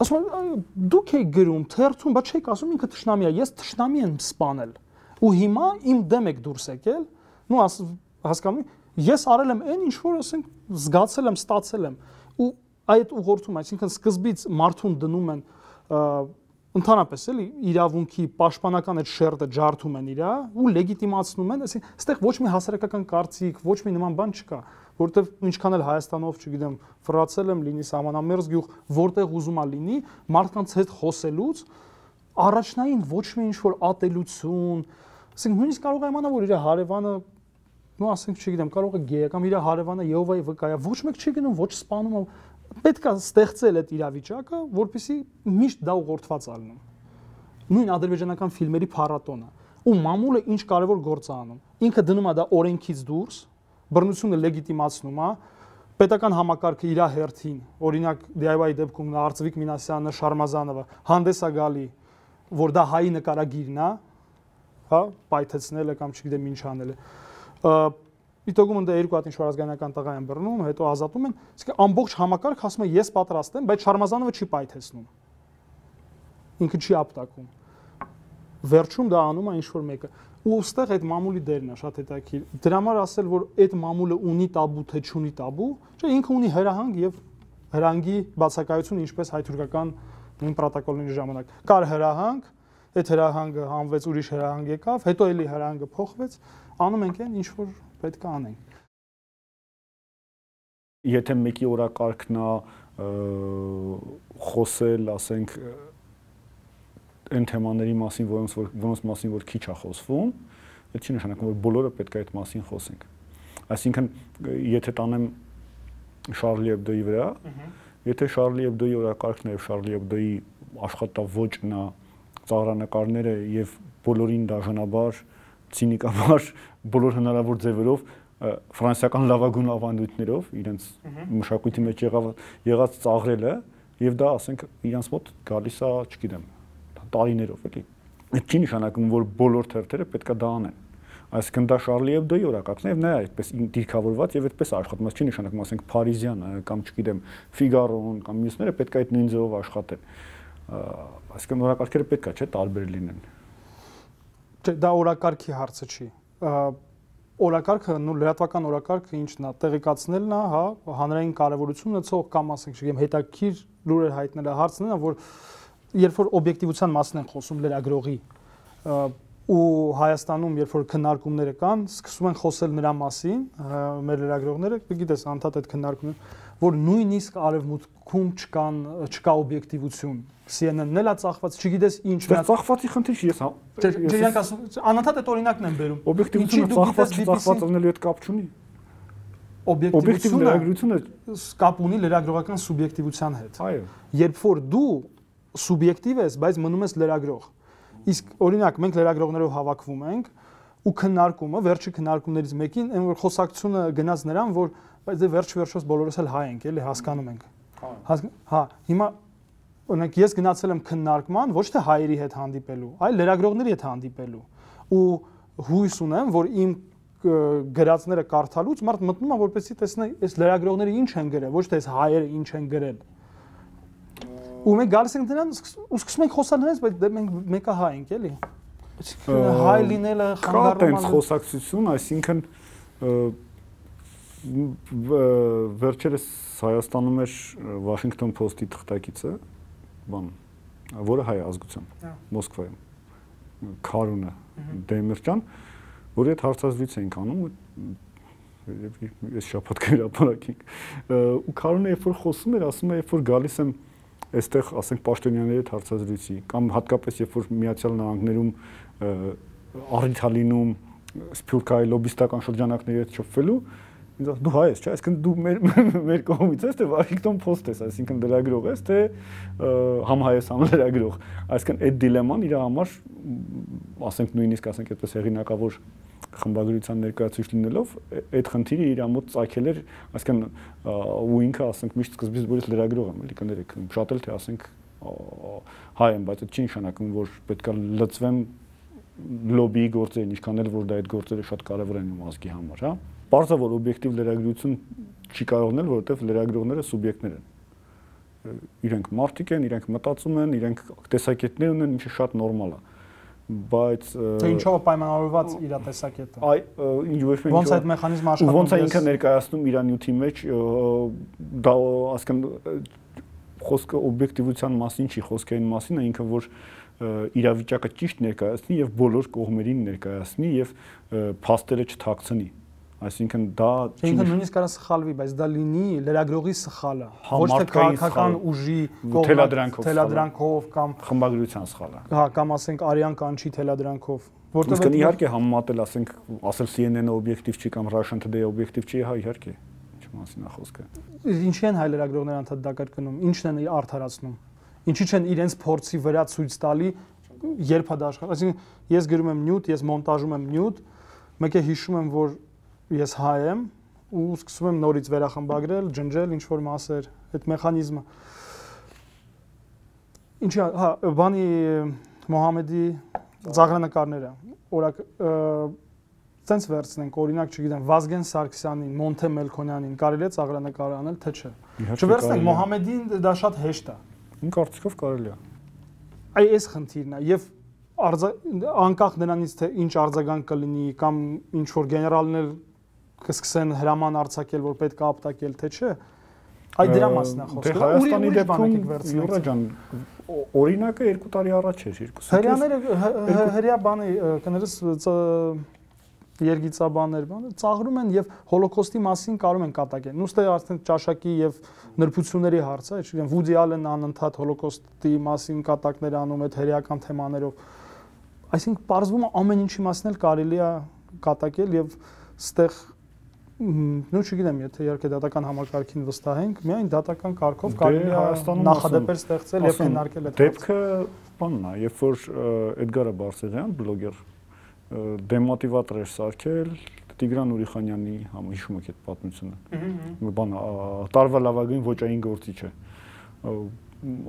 Ասում է, դուք եք գրում, թերթում, բայց չեք ասում ինքը թշնամի է, ես թշնամի եմ սպանել։ Ու հիմա իմ դեմ եք դուրս եկել, նու հասկանում, ես արել եմ այն ինչ որ ասենք զգացել եմ, ստացել եմ։ Ու այդ ուղղորդում, այսինքն սկզբից մարդուն դնում են ընդհանրապես էլի իրավունքի պաշտպանական այդ շերտը ջարդում են իրա ու լեգիտիմացնում են, այսինքն այստեղ ոչ մի հասարակական կարծիք, ոչ մի նման բան չկա, որովհետև ինչքան էլ Հայաստանով, չգիտեմ, ֆրացել եմ, լինի սահմանամերձ գյուղ, որտեղ ուզում է լինի, մարդկանց հետ խոսելուց առաջնային ոչ մի ինչ որ ատելություն, ասենք նույնիսկ կարող է իմանալ, որ իր հարևանը, նո ասենք, չգիտեմ, կարող է գեյ է կամ իր հարևանը Եհովայի վկա է, ոչ մեկ չի գնում, ոչ սպանում է, պետք է ստեղծել այդ իրավիճակը, որպեսզի միշտ դա ուղղորդված ալնում։ Նույն ադրբեջանական ֆիլմերի փառատոնը, ու մամուլը ինչ կարևոր գործ է անում։ Ինքը դնում է դա օրենքից դուրս, բռնությունը լեգիտիմացնում է, պետական համակարգը իր հերթին, օրինակ DIY-ի դեպքում Արծվիկ Մինասյանը, Շարմազանովը հանդես է գալի, որ դա հայի նկարագիրն է, հա, պայթեցնելը կամ չգիտեմ ինչ անելը։ Իտոգում ընդ երկու հատ ինչ-որ ազգայնական տղա են բռնում, հետո ազատում են, իսկ ամբողջ համակարգ ասում է ես պատրաստ եմ, բայց Շարմազանովը չի պայթեցնում։ Ինքը չի ապտակում։ Վերջում դա անում է ինչ-որ մեկը։ Ու ըստեղ այդ մամուլի դերն է շատ հետաքրքիր։ Դրա համար ասել, որ այդ մամուլը ունի տաբու, թե չունի տաբու, չէ, ինքը ունի հրահանգ եւ հրանգի բացակայություն, ինչպես հայ-թուրքական նույն պրոտոկոլների ժամանակ։ Կար հրահանգ, այդ հրահանգը հանվեց, ուրիշ հրահանգ եկավ, հետո էլի հրահանգը փոխվեց, անում ենք այն ինչ որ պետք է անենք։ Եթե մեկի օրակարգն է խոսել, ասենք, այն թեմաների մասին, որոնց մասին որ քիչ է խոսվում, Դա չի նշանակում, որ բոլորը պետք է այդ մասին խոսենք։ Այսինքն, եթե տանեմ Շարլի Էբդոյի վրա, եթե Շարլի Էբդոյի օրակարգն եւ Շարլի Էբդոյի աշխատավոճն է, ծաղրանկարները եւ բոլորին դաժանաբար, ցինիկաբար, բոլոր հնարավոր ձևերով ֆրանսիական լավագույն ավանդույթներով իրենց մշակույթի մեջ եղած ծաղրելը եւ դա ասենք իրենց մոտ գալիս է, չգիտեմ, տարիներով էլի։ Այդ չի նշանակում, որ բոլոր թերթերը պետքա դա անեն։ Այսինքն դա Շարլի Էբդոյի օրակարգն է եւ նա այդպես դիրքավորված եւ այդպես աշխատում, չի նշանակում, ասենք Փարիզյան կամ չգիտեմ Ֆիգարոն կամ մյուսները պետքա այդ նույն ձևով աշխատեն։ Այսինքն օրակարգերը պետքա չէ տարբեր լինեն։ Չէ, դա օրակարգի հարցը չի։ Օրակարգը, նո լրատվական օրակարգը ինչն է, տեղեկացնելն է, հա, հանրային կարևորություն ունեցող կամ ասենք, չգիտեմ, հետաքրքիր լուրեր հայտնելը հարցն է, որ երբ որ օբյեկտիվության մասին են խոսում լրագրողի ու Հայաստանում երբ որ քննարկումները կան, սկսում են խոսել նրա մասին, մեր լրագրողները, գիտես, անդադ այդ քննարկումները, որ նույնիսկ արևմուտքում չկա օբյեկտիվություն։ CNN-ն էլ է ծախված, չգիտես ինչ։ Դա ծախվածի խնդիր չի, ես հա։ Իրանք ասում, անընդհատ այդ օրինակն են բերում։ Օբյեկտիվությունը ծախված չծախված ըլնելու հետ կապ չունի։ Օբյեկտիվությունը կապ ունի լրագրողական սուբյեկտիվության հետ։ Այո։ Երբ որ դու սուբյեկտիվ ես, բայց մնում ես լրագրող։ Իսկ օրինակ մենք լրագրողներով հավաքվում ենք ու քննարկումը, վերջի քննարկումներից մեկին, այն որ խոսակցությունը գնաց նրան, որ բայց դե վերջ-վերջոց բոլորս էլ հայ ենք, էլի հասկանում ենք։ Հա, հիմա օրինակ ես գնացել եմ քննարկման ոչ թե հայերի հետ հանդիպելու, այլ լրագրողների հետ հանդիպելու ու հույս ունեմ, որ իմ գրածները կարդալուց մարդ մտնում է որպեսզի տեսնի այս լրագրողները ինչ են գրել, ոչ թե այս հայերը ինչ են գրել։ Ու մենք գալիս ենք նրան ու սկսում ենք խոսալ նրանց, բայց դե մենք մեկը հայ ենք, էլի։ Հայ լինելը խանգարում է խոսակցություն, այսինքն վերջերս Հայաստանում էր Washington Post-ի թղթակիցը, բան, որը հայ ազգությամբ, Մոսկվայում, Քարունը, Դեմիրճան, որի հետ հարցազրույց էինք անում, ես շաբաթ կհրապարակենք, ու Քարունը երբ որ խոսում էր, ասում է, երբ որ գալիս եմ այստեղ, ասենք, պաշտոնյաների հետ հարցազրույցի, կամ հատկապես երբ որ Միացյալ Նահանգներում առիթ է լինում սփյուռքահայ լոբիստական շրջանակների հետ շփվելու, ինձ ասում դու հայ ես, չէ՞, այսինքն դու մեր կողմից ես, թե Washington Post ես, այսինքն լրագրող ես, թե համ հայ ես, համ լրագրող։ Այսինքն այդ դիլեման իր համար, ասենք նույնիսկ ասենք այդպես հեղինակավոր խմբագրության ներկայացուցիչ լինելով, այդ խնդիրը իր մոտ ծագել էր, այսինքն ու ինքը ասենք միշտ սկզբից բոլորս լրագրող եմ, էլի կներեք, շատ էլ թե ասենք հայ եմ, բայց այդ չի նշանակում, որ պետքա լծվեմ լոբիի գործերին, ինչքան էլ որ դա այդ գործերը շատ կարևոր են իմ ազգի համար, հա։ Պարզա որ օբյեկտիվ լրագրություն չի կարող լինել, որովհետև լրագրողները սուբյեկտներ են։ Իրենք մարդիկ են, իրենք մտածում են, իրենք տեսակետներ ունեն, ինչը շատ նորմալ է։ Բայց թե ինչով է պայմանավորված իր տեսակետը։ Այ ոչ մի ոնց այդ մեխանիզմը աշխատում։ Ոնց է ինքը ներկայացնում իր նյութի մեջ, դա ասկան խոսքը օբյեկտիվության մասին չի, խոսքը այն մասին է ինքը որ իրավիճակը ճիշտ ներկայացնի եւ բոլոր կողմերին ներկայացնի եւ փաստերը չթաքցնի։ Այսինքն դա ինքը նույնիսկ կարա սխալվի, բայց դա լինի լրագրողի սխալը, ոչ թե քաղաքական ուժի թելադրանքով կամ խմբագրության սխալը։ Հա, կամ ասենք արյան կանչի թելադրանքով, որտեղ իհարկե համեմատել, ասենք, ասել CNN-ը օբյեկտիվ չի կամ Russian Today-ը օբյեկտիվ չի, հա, իհարկե։ Ինչ մասին է խոսքը։ Ինչի են հայ լրագրողները անդադ դա կրկնում, ինչն են արդարացնում։ Ինչի չեն իրենց փորձի վրա ցույց տալի, երբ է դա աշխատում։ Այսինքն ես գրում եմ նյութ, ես մոնտաժում եմ նյութ, մեկ է հիշում եմ, որ ես հայ եմ ու սկսում եմ նորից վերախմբագրել, ջնջել ինչ որ մասեր, այդ մեխանիզմը։ Ինչի, հա, բանի Մոհամեդի ծաղրանկարները, օրակ ցենց վերցնենք, օրինակ, չգիտեմ, Վազգեն Սարգսյանին, Մոնթե Մելքոնյանին կարելի է ծաղրանկար անել, թե չէ։ Չվերցնենք Մոհամեդին, դա շատ հեշտ է։ Իմ կարծիքով կարելի է։ Այ այս խնդիրն է եւ անկախ նրանից թե ինչ արձագանք կլինի կամ ինչ որ գեներալն էլ կսկսեն հրաման արձակել, որ պետք է ապտակել, թե չէ։ Այ դրա մասն է խոսքը։ Հայաստանի դեպքում Յուրա ջան, օրինակը 2 տարի առաջ էր, 2 հրյաները հրյա բանի կներես երգիծաբաններ, ծաղրում են եւ հոլոկոստի մասին կարող են կատակել։ Նույնիսկ արդեն ճաշակի եւ նրբությունների հարց է, չգիտեմ, Վուդի Ալենն անընդհատ հոլոկոստի մասին կատակներ անում այդ հրեական թեմաներով։ Այսինքն պարզվում է ամեն ինչի մասին էլ կարելի է կատակել եւ ստեղ նույն չգիտեմ, եթե իհարկե դատական համակարգին վստահենք, միայն դատական կարգով կարելի է նախադեպեր ստեղծել եւ քննարկել այդ դեպքը բանն է, երբ որ Էդգարը Բարսեղյան, բլոգեր, դեմոտիվատոր էր սարքել Տիգրան Ուրիխանյանի հիշում եք այդ պատմությունը։ Բան տարվա լավագույն ոճային գործիչը։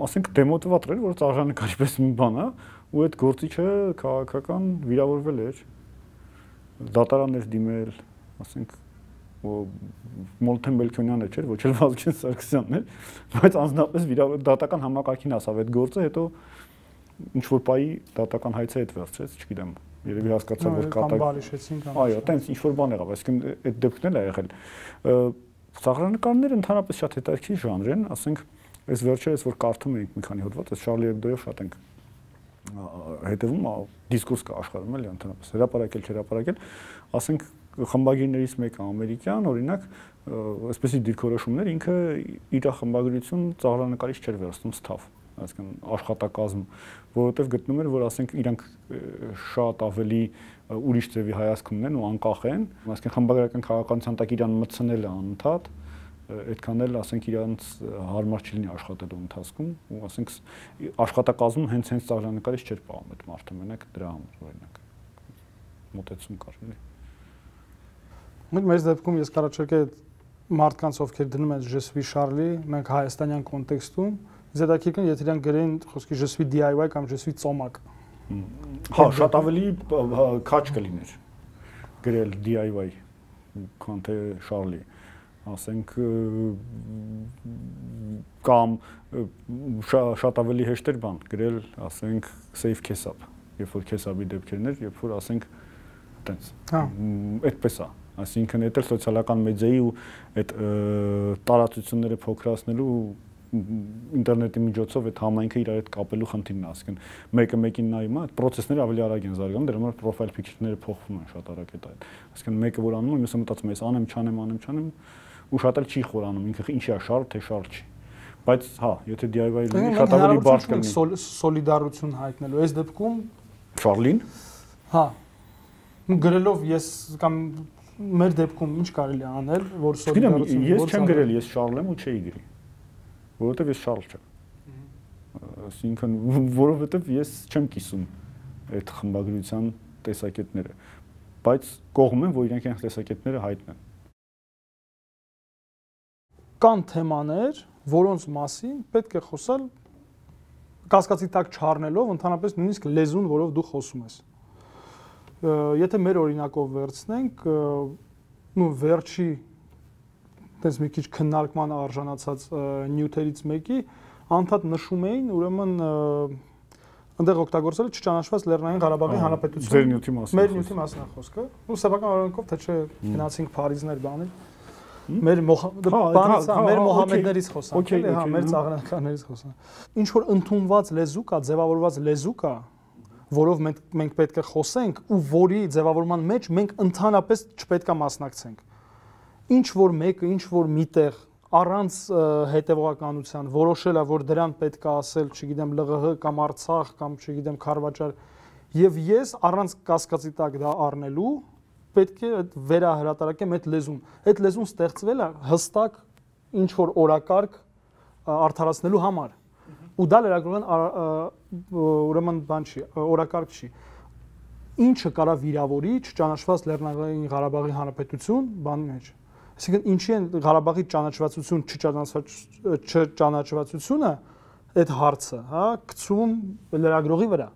Ասենք դեմոտիվատոր էր, որ ծաղրանկարի պես մի բան է, ու այդ գործիչը քաղաքական վիրավորվել էր։ Դատարան էր դիմել, ասենք Մոլթեն Բելքոնյանը չէր, ոչ էլ Վազգեն Սարգսյանն էր, բայց անձնապես դատական համակարգին ասավ այդ գործը, հետո ինչ որ պայի դատական հայցը հետ վերցրեց, չգիտեմ, երևի հասկացա, որ կատակ։ Այո, տենց ինչ որ բան եղավ, այսինքն այդ դեպքն էլ է եղել։ Ծաղրանկարները ընդհանրապես շատ հետաքրքիր ժանր են, ասենք, այս վերջերս որ կարդում էինք մի քանի հոդված, այս Շարլի Էբդոյով շատ ենք հետևում, դիսկուրս կա աշխարհում էլի ընդհանրապես, հրապարակել, չհրապարակել, ասենք խմբագիրներից մեկը ամերիկյան, օրինակ, այսպեսի դիրքորոշումներ ինքը իր խմբագրություն ծաղրանկարից չէր վերցնում սթավ, այսինքն աշխատակազմ, որովհետև գտնում էր, որ ասենք իրանք շատ ավելի ուրիշ ձևի հայացք ունեն ու անկախ են, այսինքն խմբագրական քաղաքականության տակ իրան մտցնելը անընդհատ, այդքան էլ ասենք իրանց հարմար չի լինի աշխատելու ընթացքում, ու ասենք աշխատակազմում հենց ծաղրանկարից չէր պահում այդ մարդը մենակ դրա համար օրինակ մոտեցում կար, էլի։ Մեր դեպքում ես կարաչարկեի մարդկանց ովքեր դնում են Je suis Charlie, մենք հայաստանյան կոնտեքստում, զետակիրքն եթե իրենք գրեն խոսքի Je suis DIY կամ Je suis ծոմակ։ Հա, շատ ավելի քաչ կլիներ գրել DIY, քան թե Charlie, ասենք կամ շատ ավելի հեշտ էր բան գրել, ասենք Safe Kesab, երբ որ Kesab-ի դեպքերն էր, երբ որ ասենք տենց։ Հա, այդպես է։ Այսինքն այդ էլ սոցիալական մեդիայի ու այդ տարածությունները փոքրացնելու ինտերնետի միջոցով այդ համայնքը իրար հետ կապելու խնդիրն է, ասենք մեկը մեկին նայում է, այդ process-ները ավելի արագ են զարգանում, դրա համար profile picture-ները փոխվում են շատ արագ այդ։ Այսինքն մեկը որ անում է, մյուսը մտածում է, անեմ, չանեմ, ու շատ էլ չի խորանում, ինքը ինչի է շարժ, թե շարժ չի։ Բայց հա, եթե DIY լինի, շատ ավելի բարդ կլինի։ Սոլիդարություն հայտնելու, այս դեպքում Շարլին։ Հա։ Գրելով ես կամ մեր դեպքում ինչ կարելի է անել, որ սոլիդարություն։ Ես չեմ գրել, ես Շարլ եմ ու չէի գրի։ Որովհետև ես Շարլ չեմ։ Այսինքն, որովհետև ես չեմ կիսում այդ խմբագրության տեսակետները, բայց կողմ եմ, որ իրենք այն տեսակետները հայտնեն։ Կան թեմաներ, որոնց մասին պետք է խոսալ կասկածի տակ չառնելով, ընդհանրապես նույնիսկ լեզուն, որով դու խոսում ես։ Եթե մեր օրինակով վերցնենք, վերջի այդպես մի քիչ քննարկման արժանացած նյութերից մեկի անդադ նշում էին, ուրեմն այնտեղ օգտագործել չճանաչված Լեռնային Ղարաբաղի Հանրապետություն։ Ձեր նյութի մասին։ Մեր նյութի մասին է խոսքը։ Ու սեփական օրենքով թե չէ գնացինք Փարիզներ բաներ։ Մեր բանից է, մեր Մոհամեդներից խոսանք, էլի, հա, մեր ծաղրանկարներից խոսանք։ Ինչ որ ընդունված լեզու կա, ձևավորված լեզու կա, որով մենք պետք է խոսենք ու որի ձևավորման մեջ մենք ընդհանրապես չպետք է մասնակցենք։ Ինչ որ մեկը, ինչ որ միտեղ առանց հետևողականության որոշել է, որ դրան պետք է ասել, չգիտեմ, ԼՂՀ կամ Արցախ կամ չգիտեմ Խարվաճար, եւ ես առանց կասկածի տակ դա առնելու պետք է վերահրատարակեմ այդ լեզուն։ Այդ լեզուն ստեղծվել է հստակ ինչ որ օրակարգ արդարացնելու համար։ Ու դա լրագրողական ուրեմն բան չի, օրակարգ չի։ Ինչը կարա վիրավորի չճանաչված Լեռնային Ղարաբաղի Հանրապետություն բանի մեջ։ Այսինքն ինչի են Ղարաբաղի ճանաչվածություն, չճանաչվածությունը այդ հարցը, հա, գցում լրագրողի վրա։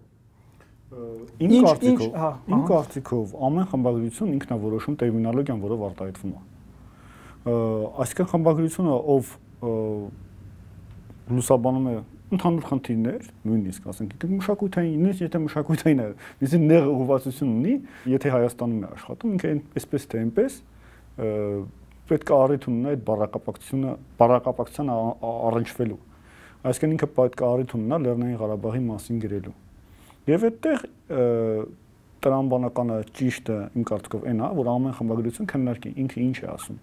Իմ կարծիքով ամեն խմբագրություն ինքն է որոշում տերմինոլոգիան, որով արտահայտվում է։ Այսինքն խմբագրությունը, ով լուսաբանում է ընդհանուր խնդիրներ, նույնիսկ ասենք, մշակութային, նույնիսկ եթե մշակութային է, իսկ նեղ ուղղվածություն ունի, եթե Հայաստանում է աշխատում, ինքը այսպես թե այնպես պետք է առիթ ունենա այդ բառակապակցության առնչվելու։ Այսինքն ինքը պետք է առիթ ունենա Լեռնային Ղարաբաղի մասին գրելու։ Եվ այդտեղ տրամբանականը ճիշտը իմ կարծիքով այն է, որ ամեն խմբագրություն քննարկի ինքը ինչ է ասում։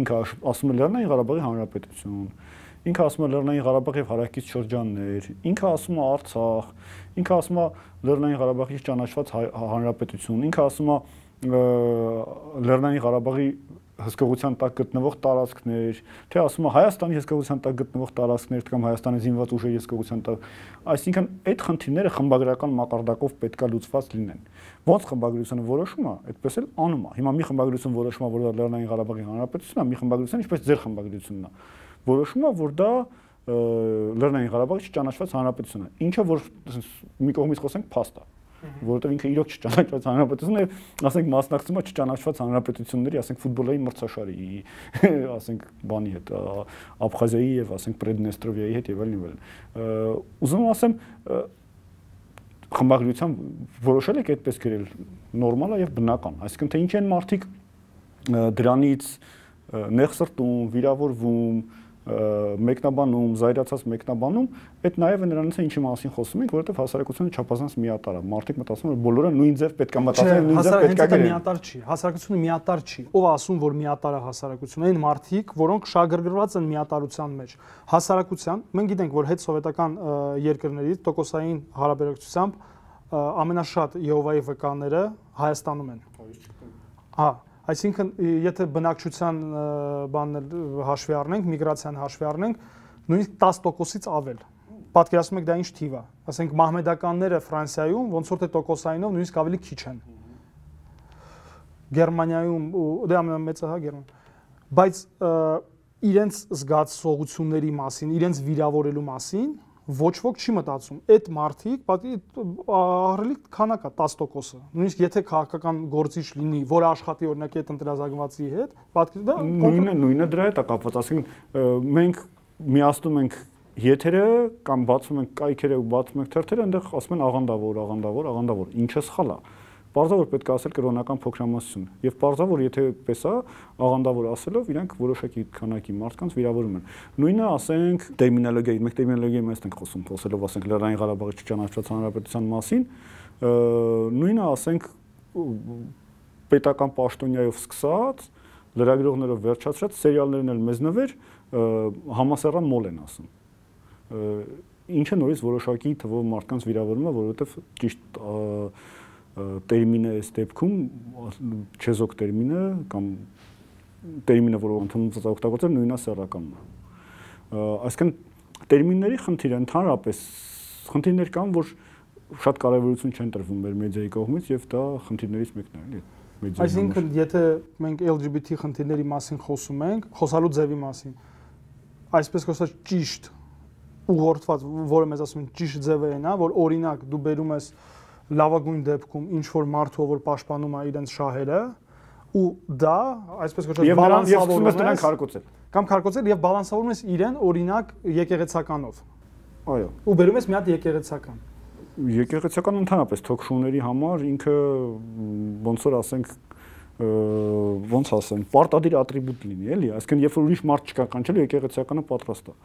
Ինքը ասում է Լեռնային Ղարաբաղի Հանրապետություն, ինքը ասում է Լեռնային Ղարաբաղ եւ հարակից շրջաններ, ինքը ասում է Արցախ, ինքը ասում է Լեռնային Ղարաբաղից ճանաչված հանրապետություն, ինքը ասում է Լեռնային Ղարաբաղի հսկողության տակ գտնվող տարածքներ, թե ասում է Հայաստանի հսկողության տակ գտնվող տարածքներ կամ Հայաստանի զինված ուժերի հսկողության տակ, այսինքն այդ խնդիրները խմբագրական մակարդակով պետքա լուծված լինեն։ Ոնց խմբագրությունը որոշում է, այդպես էլ անում է։ Հիմա մի խմբագրություն որոշում է, որ դա Լեռնային Ղարաբաղի հանրապետությունն է, մի խմբագրություն, ինչպես ձեր խմբագրությունն է, որոշում է, որ դա Լեռնային Ղարաբաղի չճանաչված հանրապետությունն է, ինչը որ մի կողմից խոսենք փաստ է, որովհետև ինքը իրոք չճանաչված հանրապետությունն է, ասենք մասնակցում է չճանաչված հանրապետությունների, ասենք ֆուտբոլային մրցաշարի, ասենք բանի հետ, Աբխազիայի եւ ասենք Պրեդնեստրովիայի հետ եւ այլն։ Ուզում եմ ասեմ, խմբագրության որոշել եք այդպես գրել, նորմալ է եւ բնական, այսինքն թե ինչ են մարդիկ դրանից նեղսրտում, վիրավորվում, մեկնաբանում, զայրացած մեկնաբանում, այդ նաև է նրանից ինչի մասին խոսում ենք, որովհետև հասարակությունը չափազանց միատար է։ Մարդիկ մտածում են, որ բոլորը նույն ձև պետք է մտածեն, նույն ձև պետք է գրեն։ Միատար չի, հասարակությունը միատար չի։ Ով ասում, որ միատար է հասարակությունը, այն մարդիկ, որոնք շահագրգռված են միատարության մեջ։ Հասարակության, մենք գիտենք, որ հետսովետական երկրներից տոկոսային հարաբերակցությամբ ամենաշատ Եհովայի վկաները Հայաստանում են։ Հա, այսինքն եթե բնակչության բանն հաշվի առնենք, միգրացիան հաշվի առնենք, նույնիսկ 10%-ից ավել։ Պատկերացնում եք դա ինչ թիվ է։ Ասենք մահմեդականները Ֆրանսիայում ոնց որ թե տոկոսայինով նույնիսկ ավելի քիչ են։ Գերմանիայում դե ամենամեծը հա Գերմանիա։ Բայց իրենց զգացողությունների մասին, իրենց վիրավորելու մասին ոչ ոք չի մտածում։ Այդ մարդիկ ահռելի քանակ է 10%-ը։ Նույնիսկ եթե քաղաքական գործիչ լինի, որ աշխատի օրինակ այդ ընտրազանգվածի հետ, պատկեր դա նույնը դրա հետ է կապված, ասենք մենք միացնում ենք եթերը կամ բացում ենք կայքերը ու բացում ենք թերթերը, այնտեղ ասում են աղանդավոր, ինչը սխալ է։ Պարզավոր պետք է ասել կրոնական փոքրամասնություն։ Եվ պարզավոր եթե այդպես է, աղանդավոր ասելով իրանք որոշակի քանակի մարդկանց վիրավորում են։ Նույնը ասենք տերմինոլոգիայի, մենք տերմինոլոգիայի մեջ ենք խոսելով ասենք Լեռնային Ղարաբաղի չճանաչված հանրապետության մասին, նույնը ասենք պետական պաշտոնյայով սկսած, լրագրողներով վերջացրած, սերիալներն էլ մեզ նվեր համասեռան մոլ են ասում։ Ինչը նորից որոշակի թվով մարդկանց վիրավորում է, որովհետև ճիշտ տերմինը այս դեպքում չեզոք տերմինը կամ տերմինը, որը ընդունված օգտագործել, նույնա սեռականն է։ Այսինքն տերմինների խնդիրը ընդհանրապես խնդիրներ կան, որ շատ կարևորություն չեն տրվում մեր մեդիայի կողմից եւ դա խնդիրներից մեկն է, էլի։ Այսինքն եթե մենք LGBT խնդիրների մասին խոսում ենք, խոսալու ձևի մասին, այսպես կոչված ճիշտ ուղղորդված, որը մեզ ասում են ճիշտ ձևը այն է, որ օրինակ դու բերում ես լավագույն դեպքում ինչ որ մարդու որ պաշտպանում է իրենց շահերը ու դա այսպես կոչված բալանսավորում ես դրանք քարկոծել կամ քարկոծել եւ բալանսավորում ես իրեն օրինակ եկեղեցականով այո ու բերում ես մի հատ եկեղեցական ընդհանրապես թոքշուների համար ինքը ոնց որ ասենք ոնց ասեմ պարտադիր ատրիբուտ լինի էլի այսինքն երբ որ ուրիշ մարդ չկա կանչելու եկեղեցականը պատրաստ է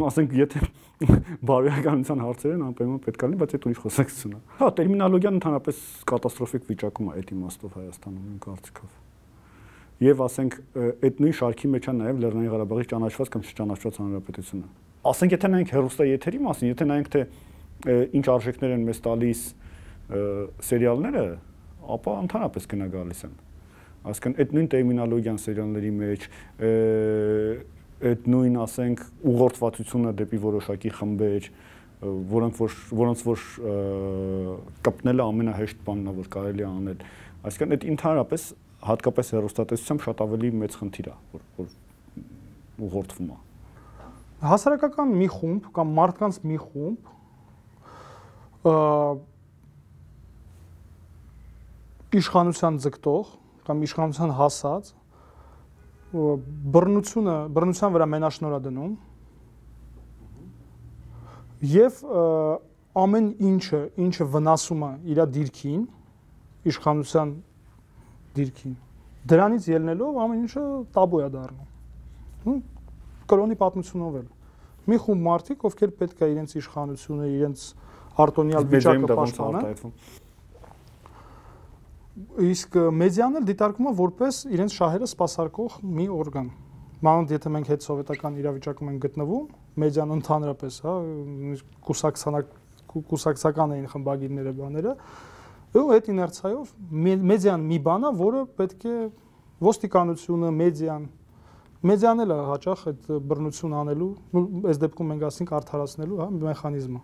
ասենք եթե բարոյականության հարցեր են անպայման պետք է լինի, բայց այդ ուրիշ խոսակցություն է։ Հա, տերմինոլոգիան ընդհանրապես կատաստրոֆիկ վիճակում է այդ իմաստով Հայաստանում իմ կարծիքով։ Եվ ասենք այդ նույն շարքի մեջ է նաև Լեռնային Ղարաբաղի ճանաչված կամ չճանաչված հանրապետությունը։ Ասենք եթե նայենք հեռուստաեթերի մասին, եթե նայենք թե ինչ արժեքներ են մեզ տալիս սերիալները, ապա ընդհանրապես գնա գալիս են։ Այսինքն այդ նույն տերմինոլոգիան սերիալների մեջ այդ նույն ասենք ուղղորդվածությունը դեպի որոշակի խմբեր, որոնց որ կպնելը ամենահեշտ բանն է, որ կարելի է անել։ Այսինքն այդ ընդհանրապես հատկապես հեռուստատեսությամբ շատ ավելի մեծ խնդիր է, որ ուղղորդվում է։ Հասարակական մի խումբ կամ մարդկանց մի խումբ իշխանության ձգտող կամ իշխանության հասած բռնության վրա մենաշնոր է դնում եւ ամեն ինչը վնասում է իր դիրքին, իշխանության դիրքին, դրանից ելնելով ամեն ինչը տաբու է դառնում։ Կրոնի պատմությունով էլ մի խումբ մարդիկ, ովքեր պետք է իրենց իշխանությունը, իրենց արտոնյալ վիճակը պաշտպանեն։ Իսկ մեդիան էլ դիտարկում է որպես իրենց շահերը սպասարկող մի օրգան, մանավանդ եթե մենք հետ սովետական իրավիճակում ենք գտնվում, մեդիան ընդհանրապես, հա, կուսակցական էին խմբագիրները, բաները, ու այդ իներցիայով մեդիան մի բան է, որը պետք է ոստիկանությունը, մեդիան էլ է հաճախ այդ բռնություն անելու, այս դեպքում մենք ասենք արդարացնելու, հա, մեխանիզմը։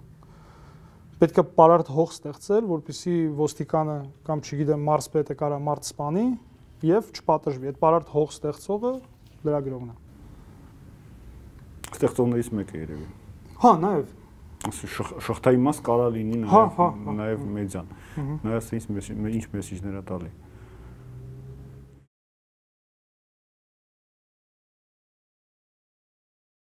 Պետք է պարարտ հող ստեղծել, որպեսզի ոստիկանը կամ չգիտեմ մարզպետը կարա մարդ սպանի եւ չպատժվի։ Այդ պարարտ հող ստեղծողը լրագրողն է։ Ստեղծողներից մեկը երևի։ Հա, նաեւ Շղթայի մաս կարա լինի նաեւ մեդիան։ Նայած ինչ մեսիջներ է տալի։